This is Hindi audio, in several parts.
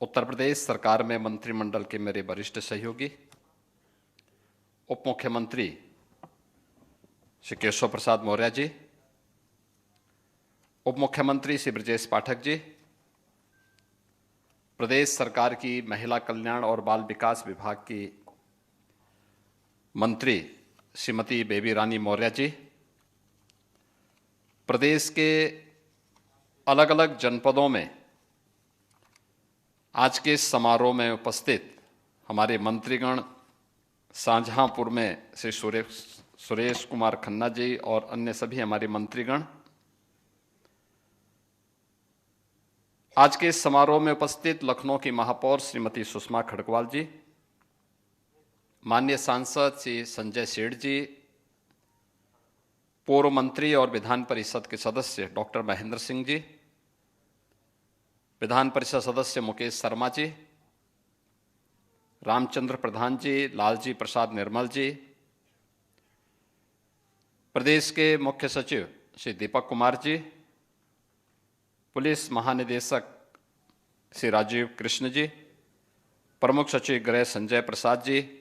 उत्तर प्रदेश सरकार में मंत्रिमंडल के मेरे वरिष्ठ सहयोगी, उप मुख्यमंत्री श्री केशव प्रसाद मौर्य जी, उप मुख्यमंत्री श्री ब्रजेश पाठक जी, प्रदेश सरकार की महिला कल्याण और बाल विकास विभाग की मंत्री श्रीमती बेबी रानी मौर्य जी, प्रदेश के अलग अलग जनपदों में आज के इस समारोह में उपस्थित हमारे मंत्रीगण, शाहजहांपुर में श्री सुरेश कुमार खन्ना जी और अन्य सभी हमारे मंत्रीगण, आज के इस समारोह में उपस्थित लखनऊ की महापौर श्रीमती सुषमा खड़गवाल जी, माननीय सांसद श्री संजय सेठ जी, पूर्व मंत्री और विधान परिषद के सदस्य डॉक्टर महेंद्र सिंह जी, विधान परिषद सदस्य मुकेश शर्मा जी, रामचंद्र प्रधान जी, लालजी प्रसाद निर्मल जी, प्रदेश के मुख्य सचिव श्री दीपक कुमार जी, पुलिस महानिदेशक श्री राजीव कृष्ण जी, प्रमुख सचिव गृह संजय प्रसाद जी,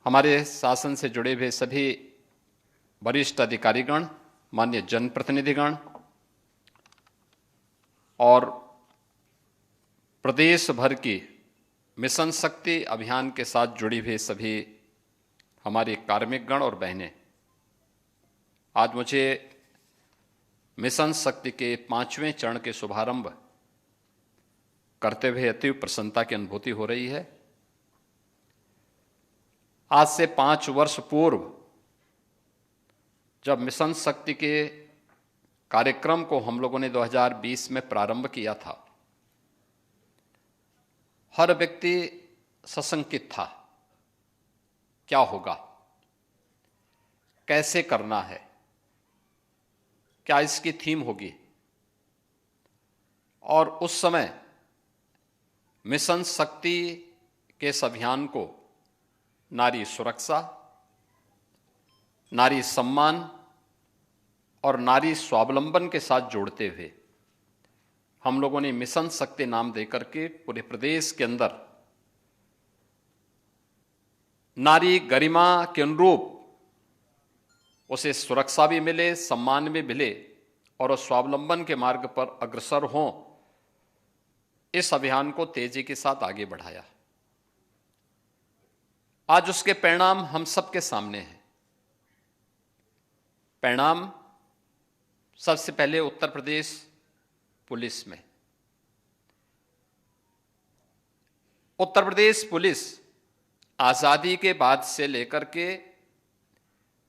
हमारे शासन से जुड़े हुए सभी वरिष्ठ अधिकारीगण, माननीय जनप्रतिनिधिगण और प्रदेश भर की मिशन शक्ति अभियान के साथ जुड़ी हुई सभी हमारे कार्मिक गण और बहनें, आज मुझे मिशन शक्ति के 5वें चरण के शुभारंभ करते हुए अतीव प्रसन्नता की अनुभूति हो रही है। आज से 5 वर्ष पूर्व जब मिशन शक्ति के कार्यक्रम को हम लोगों ने 2020 में प्रारंभ किया था, हर व्यक्ति सशंकित था, क्या होगा, कैसे करना है, क्या इसकी थीम होगी। और उस समय मिशन शक्ति के इस अभियान को नारी सुरक्षा, नारी सम्मान और नारी स्वावलंबन के साथ जोड़ते हुए हम लोगों ने मिशन शक्ति नाम देकर के पूरे प्रदेश के अंदर नारी गरिमा के अनुरूप उसे सुरक्षा भी मिले, सम्मान भी मिले और स्वावलंबन के मार्ग पर अग्रसर हों, इस अभियान को तेजी के साथ आगे बढ़ाया। आज उसके परिणाम हम सबके सामने हैं। परिणाम सबसे पहले उत्तर प्रदेश पुलिस में। उत्तर प्रदेश पुलिस आजादी के बाद से लेकर के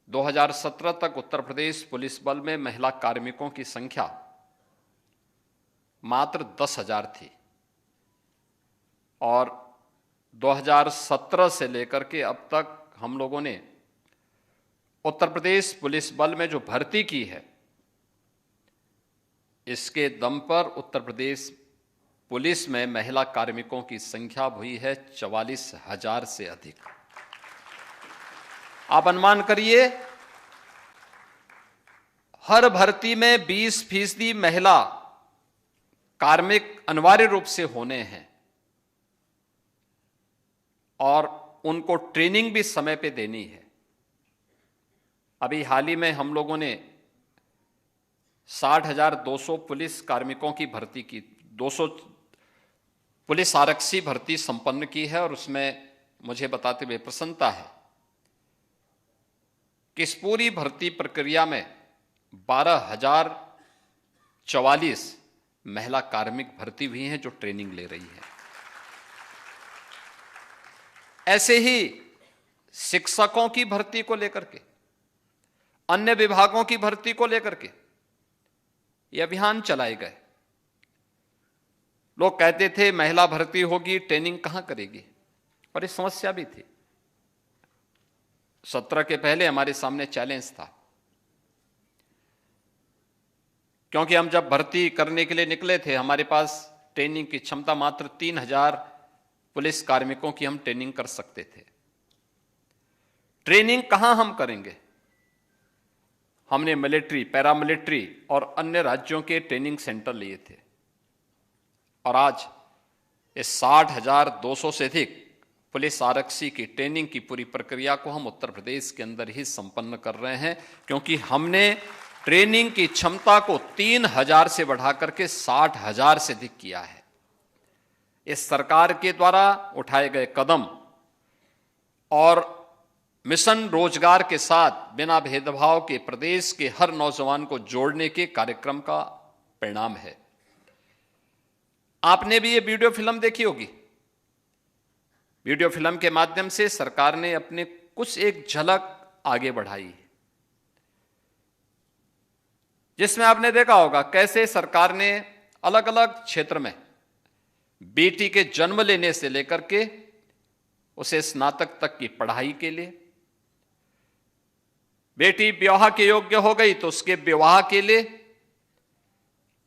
2017 तक उत्तर प्रदेश पुलिस बल में महिला कार्मिकों की संख्या मात्र 10,000 थी और 2017 से लेकर के अब तक हम लोगों ने उत्तर प्रदेश पुलिस बल में जो भर्ती की है, इसके दम पर उत्तर प्रदेश पुलिस में महिला कार्मिकों की संख्या हुई है 44,000 से अधिक। आप अनुमान करिए, हर भर्ती में 20% महिला कार्मिक अनिवार्य रूप से होने हैं और उनको ट्रेनिंग भी समय पे देनी है। अभी हाल ही में हम लोगों ने 60,200 पुलिस कार्मिकों की भर्ती की, 200 पुलिस आरक्षी भर्ती संपन्न की है और उसमें मुझे बताते हुए प्रसन्नता है कि इस पूरी भर्ती प्रक्रिया में 12,044 महिला कार्मिक भर्ती हुई हैं जो ट्रेनिंग ले रही है। ऐसे ही शिक्षकों की भर्ती को लेकर के, अन्य विभागों की भर्ती को लेकर के ये अभियान चलाए गए। लोग कहते थे महिला भर्ती होगी, ट्रेनिंग कहां करेगी, और इस समस्या भी थी। 17 के पहले हमारे सामने चैलेंज था, क्योंकि हम जब भर्ती करने के लिए निकले थे, हमारे पास ट्रेनिंग की क्षमता मात्र 3,000 पुलिस कार्मिकों की हम ट्रेनिंग कर सकते थे। ट्रेनिंग कहां हम करेंगे? हमने मिलिट्री, पैरामिलिट्री और अन्य राज्यों के ट्रेनिंग सेंटर लिए थे। और आज इस 60,200 से अधिक पुलिस आरक्षी की ट्रेनिंग की पूरी प्रक्रिया को हम उत्तर प्रदेश के अंदर ही संपन्न कर रहे हैं, क्योंकि हमने ट्रेनिंग की क्षमता को 3,000 से बढ़ा करके 60,000 से अधिक किया है। इस सरकार के द्वारा उठाए गए कदम और मिशन रोजगार के साथ बिना भेदभाव के प्रदेश के हर नौजवान को जोड़ने के कार्यक्रम का परिणाम है। आपने भी ये वीडियो फिल्म देखी होगी। वीडियो फिल्म के माध्यम से सरकार ने अपने कुछ एक झलक आगे बढ़ाई है, जिसमें आपने देखा होगा कैसे सरकार ने अलग अलग क्षेत्र में बेटी के जन्म लेने से लेकर के उसे स्नातक तक की पढ़ाई के लिए, बेटी विवाह के योग्य हो गई तो उसके विवाह के लिए,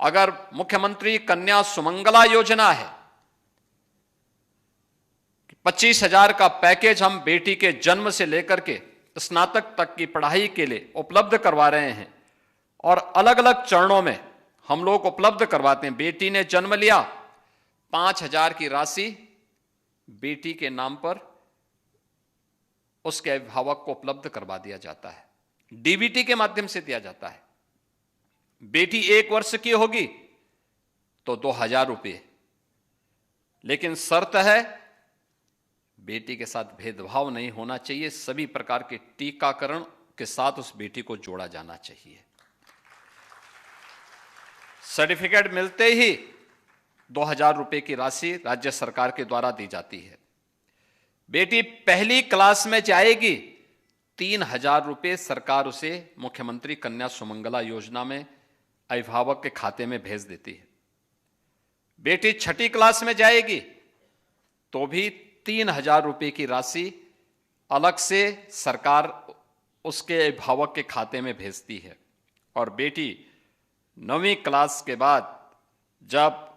अगर मुख्यमंत्री कन्या सुमंगला योजना है, 25,000 का पैकेज हम बेटी के जन्म से लेकर के स्नातक तक की पढ़ाई के लिए उपलब्ध करवा रहे हैं और अलग अलग चरणों में हम लोग उपलब्ध करवाते हैं। बेटी ने जन्म लिया, 5,000 की राशि बेटी के नाम पर उसके अभिभावक को उपलब्ध करवा दिया जाता है, डीबीटी के माध्यम से दिया जाता है। बेटी 1 वर्ष की होगी तो 2,000 रुपये, लेकिन शर्त है बेटी के साथ भेदभाव नहीं होना चाहिए, सभी प्रकार के टीकाकरण के साथ उस बेटी को जोड़ा जाना चाहिए। सर्टिफिकेट मिलते ही 2,000 रुपये की राशि राज्य सरकार के द्वारा दी जाती है। बेटी पहली क्लास में जाएगी, 3,000 रुपये सरकार उसे मुख्यमंत्री कन्या सुमंगला योजना में अभिभावक के खाते में भेज देती है। बेटी छठी क्लास में जाएगी तो भी 3,000 रुपये की राशि अलग से सरकार उसके अभिभावक के खाते में भेजती है। और बेटी 9वीं क्लास के बाद जब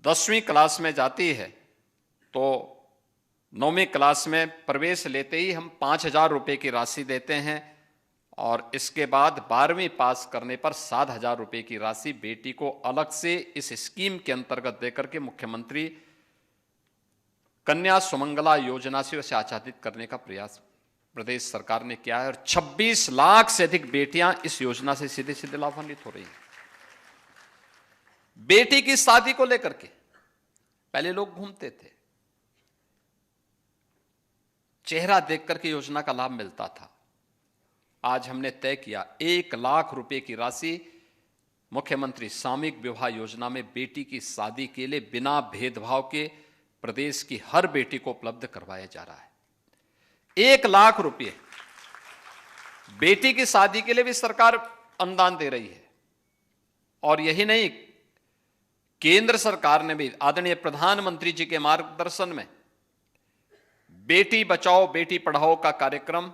10वीं क्लास में जाती है तो 9वीं क्लास में प्रवेश लेते ही हम 5,000 रुपये की राशि देते हैं और इसके बाद 12वीं पास करने पर 7,000 रुपये की राशि बेटी को अलग से इस स्कीम के अंतर्गत देकर के मुख्यमंत्री कन्या सुमंगला योजना से उसे आच्छादित करने का प्रयास प्रदेश सरकार ने किया है और 26 लाख से अधिक बेटियां इस योजना से सीधे सीधे लाभान्वित हो रही हैं। बेटी की शादी को लेकर के पहले लोग घूमते थे, चेहरा देख करके योजना का लाभ मिलता था। आज हमने तय किया 1 लाख रुपए की राशि मुख्यमंत्री सामूहिक विवाह योजना में बेटी की शादी के लिए बिना भेदभाव के प्रदेश की हर बेटी को उपलब्ध करवाया जा रहा है। 1 लाख रुपए बेटी की शादी के लिए भी सरकार अनुदान दे रही है। और यही नहीं, केंद्र सरकार ने भी आदरणीय प्रधानमंत्री जी के मार्गदर्शन में बेटी बचाओ बेटी पढ़ाओ का कार्यक्रम,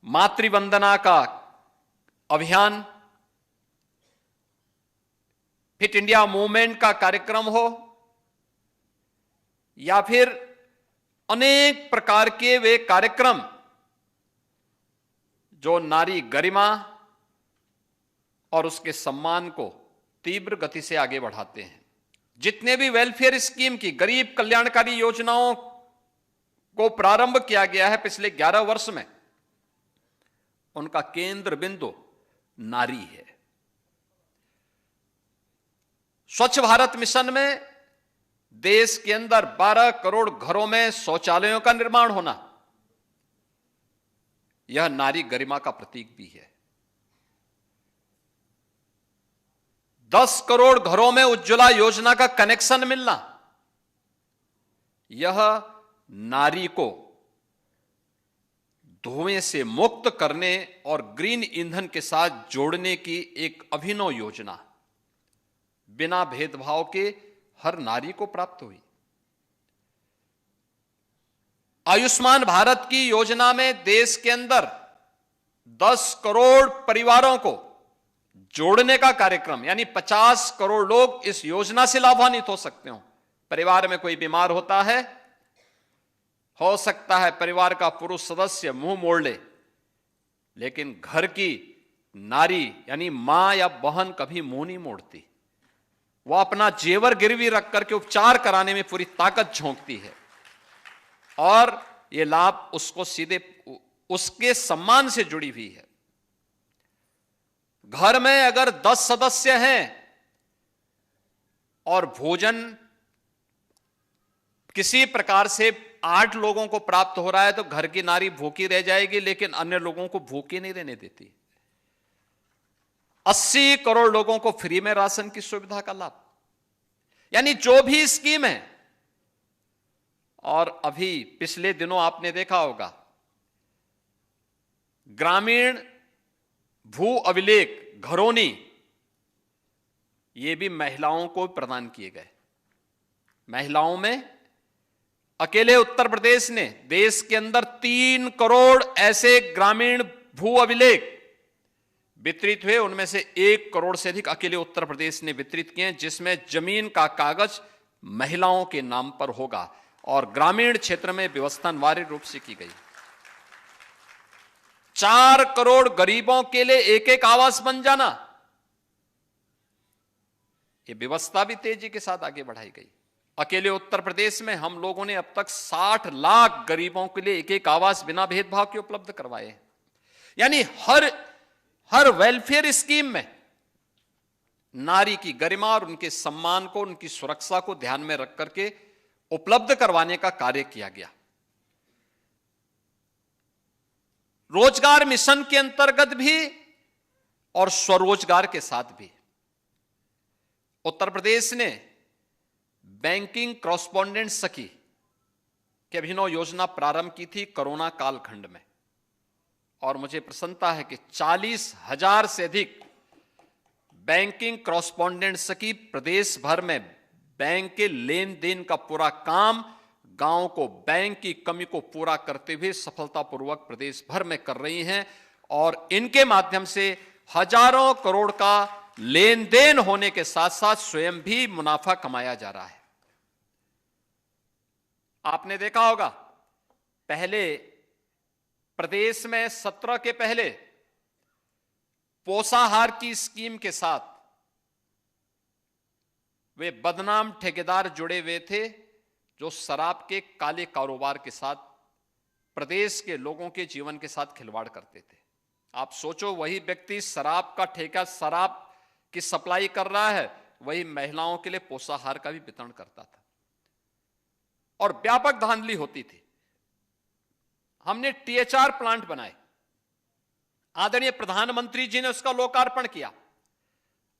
मातृवंदना का अभियान, फिट इंडिया मूवमेंट का कार्यक्रम हो या फिर अनेक प्रकार के वे कार्यक्रम जो नारी गरिमा और उसके सम्मान को तीव्र गति से आगे बढ़ाते हैं। जितने भी वेलफेयर स्कीम की गरीब कल्याणकारी योजनाओं को प्रारंभ किया गया है पिछले 11 वर्ष में, उनका केंद्र बिंदु नारी है। स्वच्छ भारत मिशन में देश के अंदर 12 करोड़ घरों में शौचालयों का निर्माण होना, यह नारी गरिमा का प्रतीक भी है। 10 करोड़ घरों में उज्ज्वला योजना का कनेक्शन मिलना, यह नारी को धुएं से मुक्त करने और ग्रीन ईंधन के साथ जोड़ने की एक अभिनव योजना बिना भेदभाव के हर नारी को प्राप्त हुई। आयुष्मान भारत की योजना में देश के अंदर 10 करोड़ परिवारों को जोड़ने का कार्यक्रम, यानी 50 करोड़ लोग इस योजना से लाभान्वित हो सकते हो। परिवार में कोई बीमार होता है, हो सकता है परिवार का पुरुष सदस्य मुंह मोड़ ले, लेकिन घर की नारी यानी मां या बहन कभी मुंह नहीं मोड़ती। वो अपना जेवर गिरवी रख करके उपचार कराने में पूरी ताकत झोंकती है और ये लाभ उसको सीधे उसके सम्मान से जुड़ी हुई है। घर में अगर 10 सदस्य हैं और भोजन किसी प्रकार से 8 लोगों को प्राप्त हो रहा है तो घर की नारी भूखी रह जाएगी, लेकिन अन्य लोगों को भूखी नहीं रहने देती। 80 करोड़ लोगों को फ्री में राशन की सुविधा का लाभ, यानी जो भी स्कीम है। और अभी पिछले दिनों आपने देखा होगा ग्रामीण भू अभिलेख घरौनी, ये भी महिलाओं को प्रदान किए गए। महिलाओं में अकेले उत्तर प्रदेश ने देश के अंदर 3 करोड़ ऐसे ग्रामीण भू अभिलेख वितरित हुए, उनमें से 1 करोड़ से अधिक अकेले उत्तर प्रदेश ने वितरित किए, जिसमें जमीन का कागज महिलाओं के नाम पर होगा और ग्रामीण क्षेत्र में व्यवस्था अनिवार्य रूप से की गई। 4 करोड़ गरीबों के लिए एक आवास बन जाना, यह व्यवस्था भी तेजी के साथ आगे बढ़ाई गई। अकेले उत्तर प्रदेश में हम लोगों ने अब तक 60 लाख गरीबों के लिए एक आवास बिना भेदभाव के उपलब्ध करवाए। यानी हर वेलफेयर स्कीम में नारी की गरिमा और उनके सम्मान को, उनकी सुरक्षा को ध्यान में रख करके उपलब्ध करवाने का कार्य किया गया। रोजगार मिशन के अंतर्गत भी और स्वरोजगार के साथ भी उत्तर प्रदेश ने बैंकिंग कॉरस्पॉन्डेंट सखी की अभिनव योजना प्रारंभ की थी कोरोना कालखंड में, और मुझे प्रसन्नता है कि 40,000 से अधिक बैंकिंग कॉरस्पॉन्डेंट सखी प्रदेश भर में बैंक के लेन देन का पूरा काम, गांव को बैंक की कमी को पूरा करते हुए सफलतापूर्वक प्रदेश भर में कर रही हैं और इनके माध्यम से हजारों करोड़ का लेन देन होने के साथ साथ स्वयं भी मुनाफा कमाया जा रहा है। आपने देखा होगा पहले प्रदेश में 17 के पहले पोषाहार की स्कीम के साथ वे बदनाम ठेकेदार जुड़े हुए थे जो शराब के काले कारोबार के साथ प्रदेश के लोगों के जीवन के साथ खिलवाड़ करते थे। आप सोचो, वही व्यक्ति शराब का ठेका, शराब की सप्लाई कर रहा है, वही महिलाओं के लिए पोषाहार का भी वितरण करता था और व्यापक धांधली होती थी। हमने THR प्लांट बनाए, आदरणीय प्रधानमंत्री जी ने उसका लोकार्पण किया।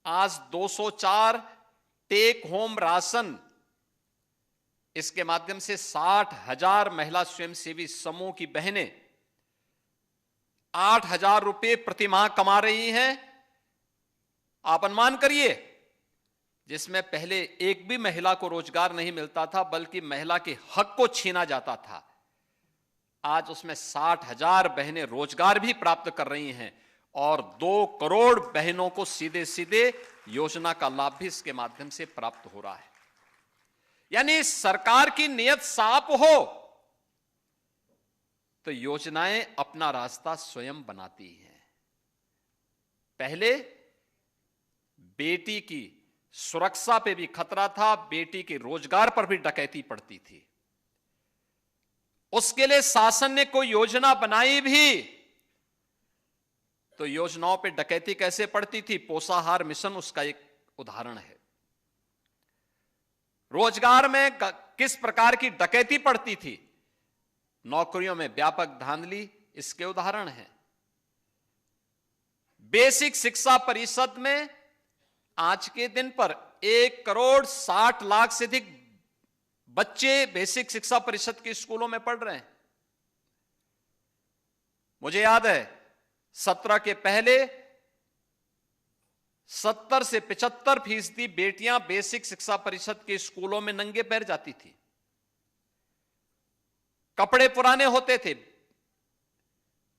आज 204 टेक होम राशन, इसके माध्यम से 60,000 महिला स्वयंसेवी समूह की बहनें 8,000 रुपए प्रति माह कमा रही हैं। आप अनुमान करिए, जिसमें पहले एक भी महिला को रोजगार नहीं मिलता था बल्कि महिला के हक को छीना जाता था, आज उसमें 60,000 बहनें रोजगार भी प्राप्त कर रही हैं और 2 करोड़ बहनों को सीधे सीधे योजना का लाभ भी इसके माध्यम से प्राप्त हो रहा है। यानी सरकार की नीयत साफ हो तो योजनाएं अपना रास्ता स्वयं बनाती हैं। पहले बेटी की सुरक्षा पे भी खतरा था, बेटी के रोजगार पर भी डकैती पड़ती थी। उसके लिए शासन ने कोई योजना बनाई भी तो योजनाओं पे डकैती कैसे पड़ती थी, पोषाहार मिशन उसका एक उदाहरण है। रोजगार में किस प्रकार की डकैती पड़ती थी, नौकरियों में व्यापक धांधली इसके उदाहरण हैं। बेसिक शिक्षा परिषद में आज के दिन पर 1 करोड़ 60 लाख से अधिक बच्चे बेसिक शिक्षा परिषद के स्कूलों में पढ़ रहे हैं। मुझे याद है 17 के पहले 70 से 75% बेटियां बेसिक शिक्षा परिषद के स्कूलों में नंगे पैर जाती थी। कपड़े पुराने होते थे।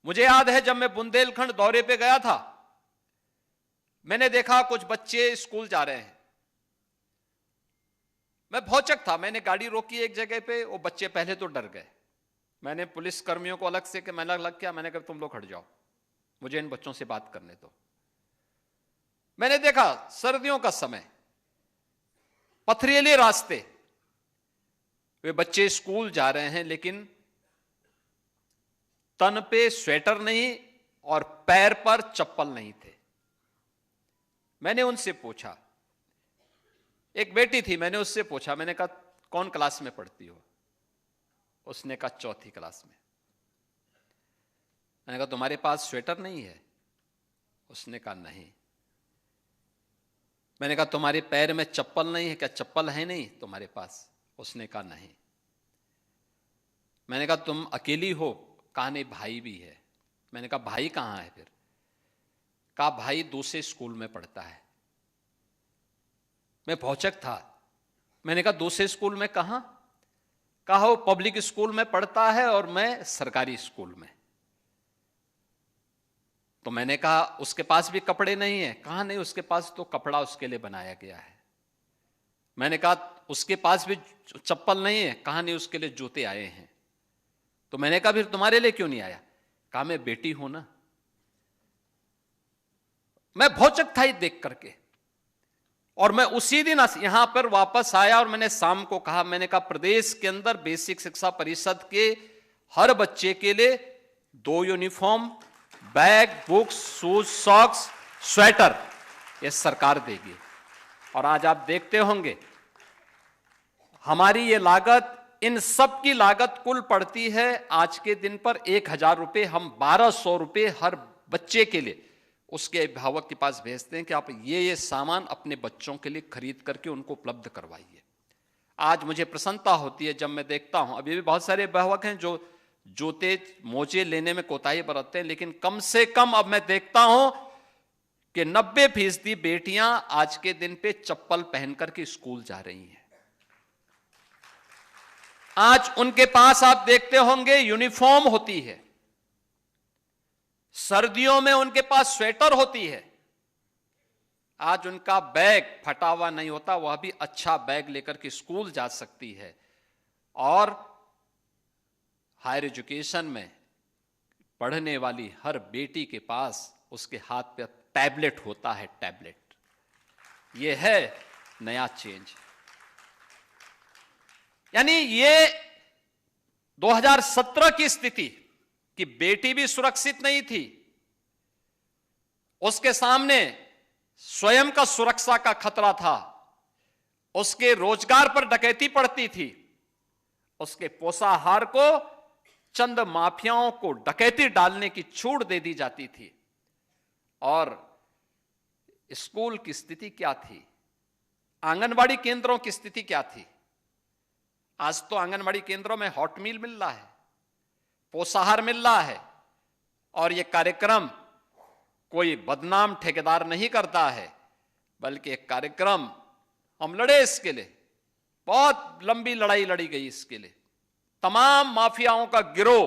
मुझे याद है जब मैं बुंदेलखंड दौरे पे गया था, मैंने देखा कुछ बच्चे स्कूल जा रहे हैं। मैं भौचक था, मैंने गाड़ी रोकी एक जगह पे, वो बच्चे पहले तो डर गए। मैंने पुलिस कर्मियों को अलग से कि मैंने लग किया, मैंने कहा तुम लोग हट जाओ, मुझे इन बच्चों से बात करने दो। मैंने देखा सर्दियों का समय, पथरीले रास्ते, वे बच्चे स्कूल जा रहे हैं लेकिन तन पे स्वेटर नहीं और पैर पर चप्पल नहीं थे। मैंने उनसे पूछा, एक बेटी थी, मैंने उससे पूछा, मैंने कहा कौन क्लास में पढ़ती हो? उसने कहा चौथी क्लास में। मैंने कहा तुम्हारे पास स्वेटर नहीं है? उसने कहा नहीं। मैंने कहा तुम्हारे पैर में चप्पल नहीं है क्या? चप्पल है नहीं तुम्हारे पास? उसने कहा नहीं। मैंने कहा तुम अकेली हो? कहा नहीं, भाई भी है। मैंने कहा भाई कहां है फिर? कहा भाई दूसरे स्कूल में पढ़ता है। मैं भौचक था। मैंने कहा दूसरे स्कूल में कहां? कहा वो पब्लिक स्कूल में पढ़ता है और मैं सरकारी स्कूल में। तो मैंने कहा उसके पास भी कपड़े नहीं है? कहा नहीं, उसके पास तो कपड़ा उसके लिए बनाया गया है। मैंने कहा उसके पास भी चप्पल नहीं है? कहा नहीं, उसके लिए जूते आए हैं। तो मैंने कहा फिर तुम्हारे लिए क्यों नहीं आया? कहा मैं बेटी हूं ना। मैं भौचक था ये देख करके, और मैं उसी दिन यहां पर वापस आया और मैंने शाम को कहा, मैंने कहा प्रदेश के अंदर बेसिक शिक्षा परिषद के हर बच्चे के लिए 2 uniform, bag, books, shoes, socks, sweater ये सरकार देगी। और आज आप देखते होंगे हमारी ये लागत, इन सब की लागत कुल पड़ती है आज के दिन पर 1000 रुपए। हम 1200 रुपए हर बच्चे के लिए उसके अभिभावक के पास भेजते हैं कि आप ये सामान अपने बच्चों के लिए खरीद करके उनको उपलब्ध करवाइए। आज मुझे प्रसन्नता होती है जब मैं देखता हूं, अभी भी बहुत सारे अभिभावक हैं जो जूते मोजे लेने में कोताही बरतते हैं, लेकिन कम से कम अब मैं देखता हूं कि 90% बेटियां आज के दिन पे चप्पल पहन करके स्कूल जा रही हैं। आज उनके पास आप देखते होंगे यूनिफॉर्म होती है, सर्दियों में उनके पास स्वेटर होती है। आज उनका बैग फटा हुआ नहीं होता, वह भी अच्छा बैग लेकर के स्कूल जा सकती है। और हायर एजुकेशन में पढ़ने वाली हर बेटी के पास उसके हाथ पे टैबलेट होता है, टैबलेट। यह है नया चेंज। यानी ये 2017 की स्थिति कि बेटी भी सुरक्षित नहीं थी, उसके सामने स्वयं का सुरक्षा का खतरा था, उसके रोजगार पर डकैती पड़ती थी, उसके पोषाहार को चंद माफियाओं को डकैती डालने की छूट दे दी जाती थी। और स्कूल की स्थिति क्या थी, आंगनबाड़ी केंद्रों की स्थिति क्या थी? आज तो आंगनबाड़ी केंद्रों में हॉट मील मिल रहा है, पोषाहार मिल रहा है, और यह कार्यक्रम कोई बदनाम ठेकेदार नहीं करता है, बल्कि एक कार्यक्रम हम लड़े इसके लिए, बहुत लंबी लड़ाई लड़ी गई इसके लिए। तमाम माफियाओं का गिरोह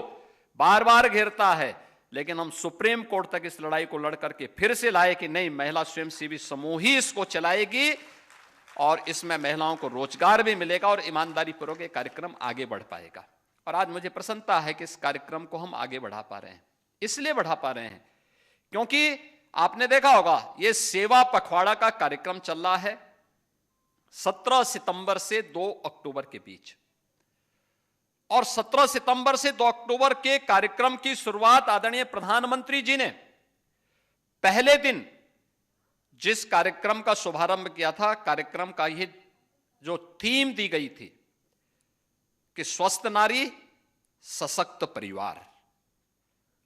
बार बार घेरता है, लेकिन हम सुप्रीम कोर्ट तक इस लड़ाई को लड़ करके फिर से लाए कि नहीं, महिला स्वयंसेवी समूह ही इसको चलाएगी और इसमें महिलाओं को रोजगार भी मिलेगा और ईमानदारी पूर्वक ये कार्यक्रम आगे बढ़ पाएगा। और आज मुझे प्रसन्नता है कि इस कार्यक्रम को हम आगे बढ़ा पा रहे हैं। इसलिए बढ़ा पा रहे हैं क्योंकि आपने देखा होगा ये सेवा पखवाड़ा का कार्यक्रम चल रहा है 17 सितंबर से 2 अक्टूबर के बीच। और 17 सितंबर से 2 अक्टूबर के कार्यक्रम की शुरुआत आदरणीय प्रधानमंत्री जी ने पहले दिन जिस कार्यक्रम का शुभारंभ किया था, कार्यक्रम का ये जो थीम दी गई थी कि स्वस्थ नारी सशक्त परिवार,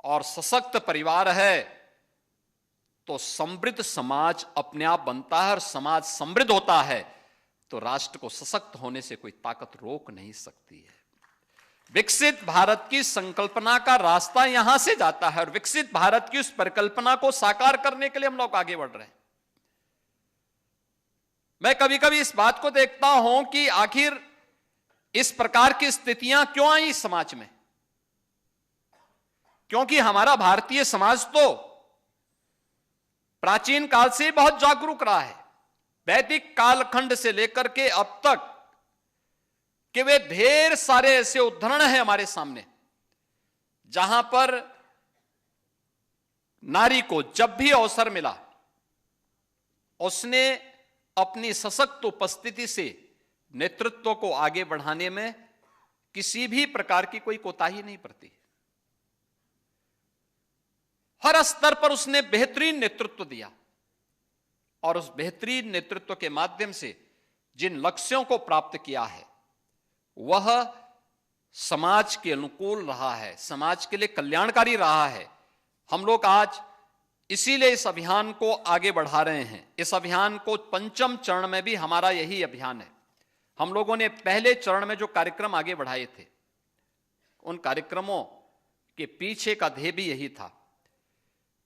और सशक्त परिवार है तो समृद्ध समाज अपने आप बनता है, और समाज समृद्ध होता है तो राष्ट्र को सशक्त होने से कोई ताकत रोक नहीं सकती है। विकसित भारत की संकल्पना का रास्ता यहां से जाता है, और विकसित भारत की उस परिकल्पना को साकार करने के लिए हम लोग आगे बढ़ रहे हैं। मैं कभी कभी इस बात को देखता हूं कि आखिर इस प्रकार की स्थितियां क्यों आई समाज में, क्योंकि हमारा भारतीय समाज तो प्राचीन काल से बहुत जागरूक रहा है, वैदिक कालखंड से लेकर के अब तक, कि वे ढेर सारे ऐसे उदाहरण हैं हमारे सामने जहां पर नारी को जब भी अवसर मिला उसने अपनी सशक्त उपस्थिति से नेतृत्व को आगे बढ़ाने में किसी भी प्रकार की कोई कोताही नहीं बरती। हर स्तर पर उसने बेहतरीन नेतृत्व दिया और उस बेहतरीन नेतृत्व के माध्यम से जिन लक्ष्यों को प्राप्त किया है वह समाज के अनुकूल रहा है, समाज के लिए कल्याणकारी रहा है। हम लोग आज इसीलिए इस अभियान को आगे बढ़ा रहे हैं। इस अभियान को पंचम चरण में भी हमारा यही अभियान है। हम लोगों ने पहले चरण में जो कार्यक्रम आगे बढ़ाए थे, उन कार्यक्रमों के पीछे का ध्येय भी यही था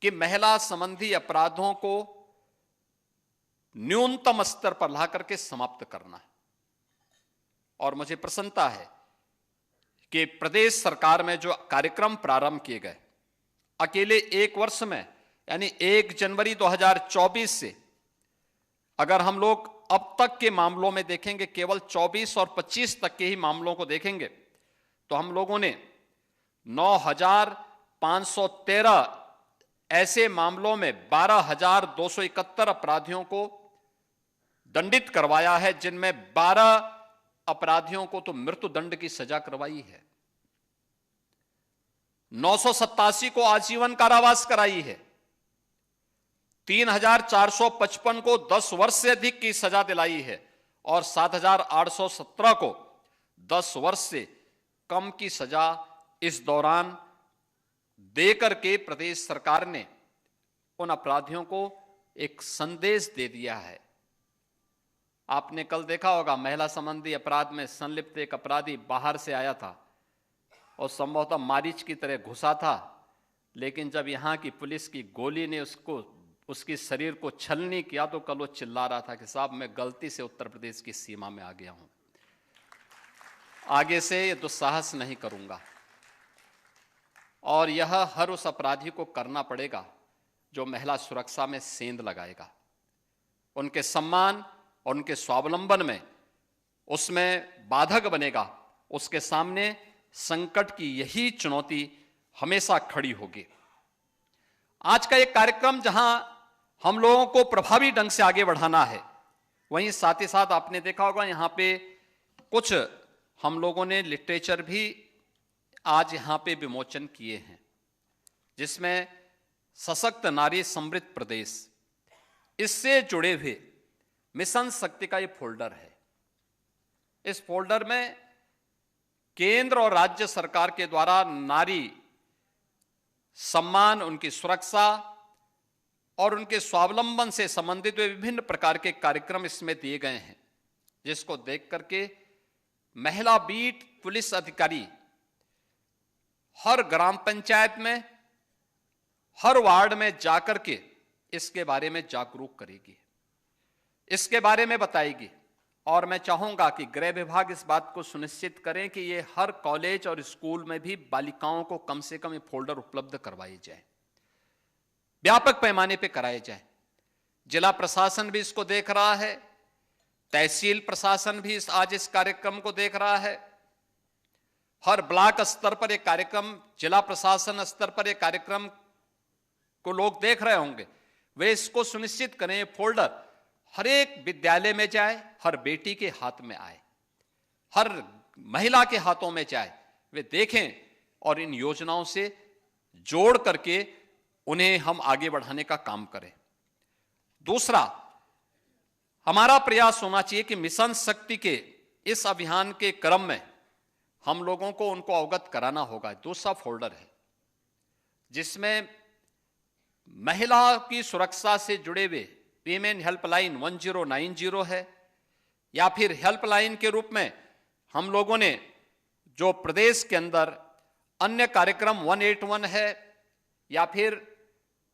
कि महिला संबंधी अपराधों को न्यूनतम स्तर पर ला करके समाप्त करना है। और मुझे प्रसन्नता है कि प्रदेश सरकार में जो कार्यक्रम प्रारंभ किए गए, अकेले एक वर्ष में यानी 1 जनवरी 2024 से अगर हम लोग अब तक के मामलों में देखेंगे, केवल 24 और 25 तक के ही मामलों को देखेंगे, तो हम लोगों ने 9,513 ऐसे मामलों में 12,271 अपराधियों को दंडित करवाया है, जिनमें 12 अपराधियों को तो मृत्यु दंड की सजा करवाई है, 987 को आजीवन कारावास कराई है, 3,455 को 10 वर्ष से अधिक की सजा दिलाई है और 7,817 को 10 वर्ष से कम की सजा इस दौरान देकर के प्रदेश सरकार ने उन अपराधियों को एक संदेश दे दिया है। आपने कल देखा होगा, महिला संबंधी अपराध में संलिप्त एक अपराधी बाहर से आया था और संभवतः मारीच की तरह घुसा था, लेकिन जब यहां की पुलिस की गोली ने उसकी शरीर को छलनी किया तो कल वो चिल्ला रहा था कि साहब मैं गलती से उत्तर प्रदेश की सीमा में आ गया हूं, आगे से ये दुस्साहस नहीं करूंगा। और यह हर उस अपराधी को करना पड़ेगा जो महिला सुरक्षा में सेंध लगाएगा, उनके सम्मान और उनके स्वावलंबन में उसमें बाधक बनेगा। उसके सामने संकट की यही चुनौती हमेशा खड़ी होगी। आज का एक कार्यक्रम जहां हम लोगों को प्रभावी ढंग से आगे बढ़ाना है, वहीं साथ ही साथ आपने देखा होगा यहां पे कुछ हम लोगों ने लिटरेचर भी आज यहां पे विमोचन किए हैं, जिसमें सशक्त नारी समृद्ध प्रदेश, इससे जुड़े हुए मिशन शक्ति का ये फोल्डर है। इस फोल्डर में केंद्र और राज्य सरकार के द्वारा नारी सम्मान, उनकी सुरक्षा और उनके स्वावलंबन से संबंधित विभिन्न प्रकार के कार्यक्रम इसमें दिए गए हैं, जिसको देख करके महिला बीट पुलिस अधिकारी हर ग्राम पंचायत में, हर वार्ड में जाकर के इसके बारे में जागरूक करेगी, इसके बारे में बताएगी। और मैं चाहूंगा कि गृह विभाग इस बात को सुनिश्चित करें कि ये हर कॉलेज और स्कूल में भी बालिकाओं को कम से कम ये फोल्डर उपलब्ध करवाए जाए, व्यापक पैमाने पे कराए जाए। जिला प्रशासन भी इसको देख रहा है, तहसील प्रशासन भी आज इस कार्यक्रम को देख रहा है, हर ब्लॉक स्तर पर एक कार्यक्रम, जिला प्रशासन स्तर पर एक कार्यक्रम को लोग देख रहे होंगे। वे इसको सुनिश्चित करें ये फोल्डर हर एक विद्यालय में जाए, हर बेटी के हाथ में आए, हर महिला के हाथों में जाए, वे देखें और इन योजनाओं से जोड़ करके उन्हें हम आगे बढ़ाने का काम करें। दूसरा, हमारा प्रयास होना चाहिए कि मिशन शक्ति के इस अभियान के क्रम में हम लोगों को उनको अवगत कराना होगा। दूसरा फोल्डर है जिसमें महिला की सुरक्षा से जुड़े हुए वीमेन हेल्पलाइन 1090 है, या फिर हेल्पलाइन के रूप में हम लोगों ने जो प्रदेश के अंदर अन्य कार्यक्रम 181 है, या फिर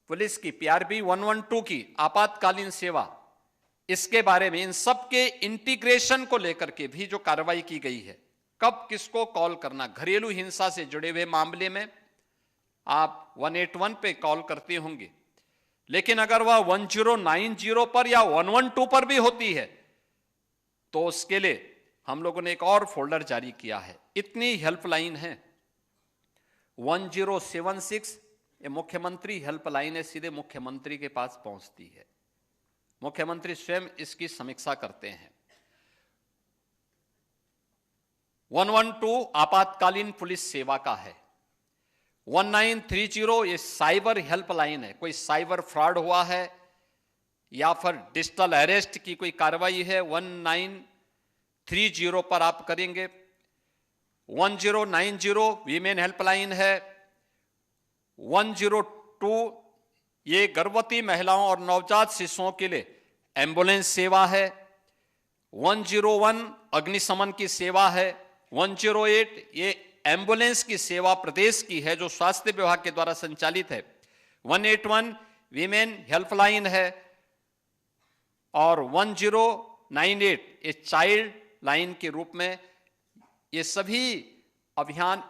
पुलिस की PRB 112 की आपातकालीन सेवा, इसके बारे में इन सब के इंटीग्रेशन को लेकर के भी जो कार्रवाई की गई है, कब किसको कॉल करना, घरेलू हिंसा से जुड़े हुए मामले में आप 181 पे कॉल करते होंगे, लेकिन अगर वह 1090 पर या 112 पर भी होती है तो उसके लिए हम लोगों ने एक और फोल्डर जारी किया है। इतनी हेल्पलाइन है। 1076 ये मुख्यमंत्री हेल्पलाइन है, सीधे मुख्यमंत्री के पास पहुंचती है, मुख्यमंत्री स्वयं इसकी समीक्षा करते हैं। 112 आपातकालीन पुलिस सेवा का है। 1930 ये साइबर हेल्पलाइन है, कोई साइबर फ्रॉड हुआ है या फिर डिजिटल अरेस्ट की कोई कार्रवाई है, 1930 पर आप करेंगे। 1090 वीमेन हेल्पलाइन है। 102 ये गर्भवती महिलाओं और नवजात शिशुओं के लिए एम्बुलेंस सेवा है। 101 अग्निशमन की सेवा है। 108 ये एम्बुलेंस की सेवा प्रदेश की है जो स्वास्थ्य विभाग के द्वारा संचालित है। 181 वीमेन हेल्पलाइन है और 1098 ये चाइल्ड लाइन के रूप में। ये सभी अभियान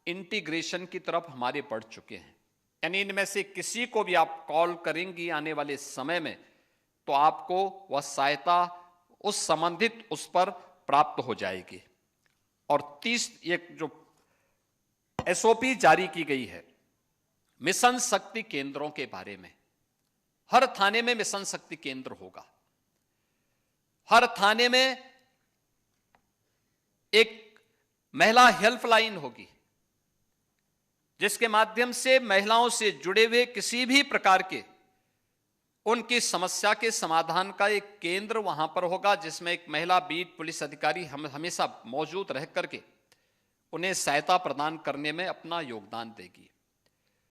इंटीग्रेशन की तरफ हमारे बढ़ चुके हैं, यानी इनमें से किसी को भी आप कॉल करेंगी आने वाले समय में तो आपको वह सहायता उस संबंधित उस पर प्राप्त हो जाएगी। और 30 एक जो एसओपी जारी की गई है मिशन शक्ति केंद्रों के बारे में, हर थाने में मिशन शक्ति केंद्र होगा। हर थाने में एक महिला हेल्पलाइन होगी जिसके माध्यम से महिलाओं से जुड़े हुए किसी भी प्रकार के उनकी समस्या के समाधान का एक केंद्र वहां पर होगा, जिसमें एक महिला बीट पुलिस अधिकारी हमेशा मौजूद रह करके उन्हें सहायता प्रदान करने में अपना योगदान देगी।